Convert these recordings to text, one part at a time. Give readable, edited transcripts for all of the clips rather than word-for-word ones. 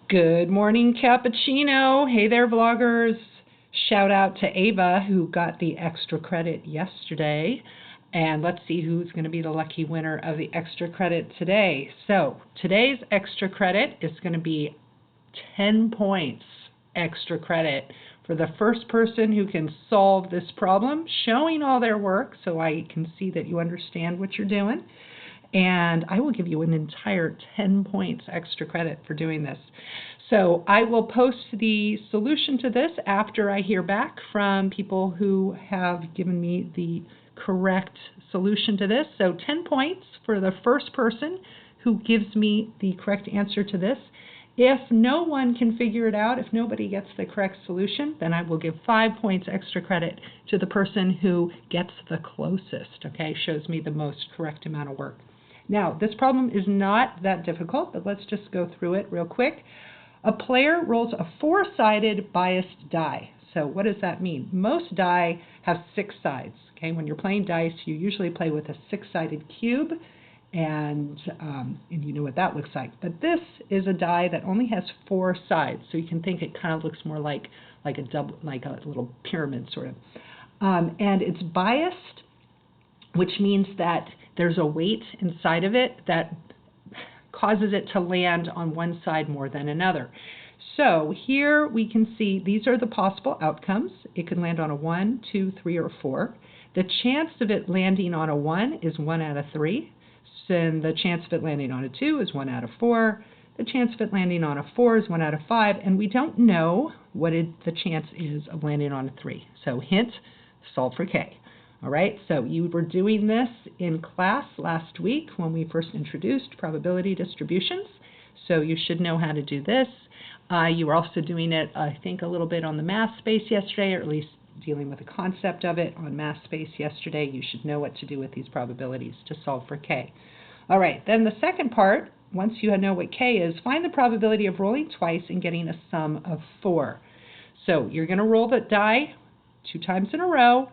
Good morning, Cappuccino. Hey there, vloggers. Shout out to Ava, who got the extra credit yesterday. And let's see who's going to be the lucky winner of the extra credit today. So today's extra credit is going to be 10 points extra credit for the first person who can solve this problem, showing all their work so I can see that you understand what you're doing. And I will give you an entire 10 points extra credit for doing this. So I will post the solution to this after I hear back from people who have given me the correct solution to this. So 10 points for the first person who gives me the correct answer to this. If no one can figure it out, if nobody gets the correct solution, then I will give 5 points extra credit to the person who gets the closest, okay, shows me the most correct amount of work. Now, this problem is not that difficult, but let's just go through it real quick. A player rolls a 4-sided biased die. So what does that mean? Most die have 6 sides. Okay, when you're playing dice, you usually play with a 6-sided cube, and you know what that looks like. But this is a die that only has 4 sides, so you can think it kind of looks more like a little pyramid sort of. And it's biased, which means that there's a weight inside of it that causes it to land on one side more than another. So here we can see these are the possible outcomes. It can land on a 1, 2, 3, or 4. The chance of it landing on a 1 is 1 out of 3. And the chance of it landing on a 2 is 1 out of 4. The chance of it landing on a 4 is 1 out of 5. And we don't know what the chance is of landing on a 3. So hint, solve for K. All right, so you were doing this in class last week when we first introduced probability distributions, so you should know how to do this. You were also doing it, I think, a little bit on the math space yesterday, or at least dealing with the concept of it on math space yesterday. You should know what to do with these probabilities to solve for K. All right, then the second part, once you know what K is, find the probability of rolling twice and getting a sum of 4. So you're going to roll the die 2 times in a row,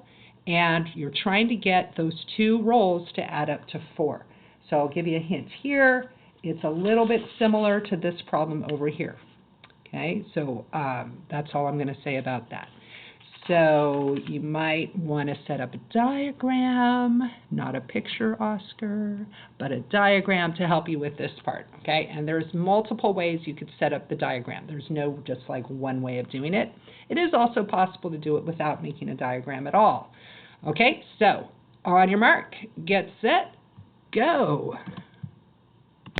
and you're trying to get those 2 rolls to add up to 4. So I'll give you a hint here. It's a little bit similar to this problem over here. Okay, so that's all I'm going to say about that. So you might want to set up a diagram, not a picture, Oscar, but a diagram to help you with this part, okay? And there's multiple ways you could set up the diagram. There's no just like one way of doing it. It is also possible to do it without making a diagram at all. Okay, so on your mark, get set, go.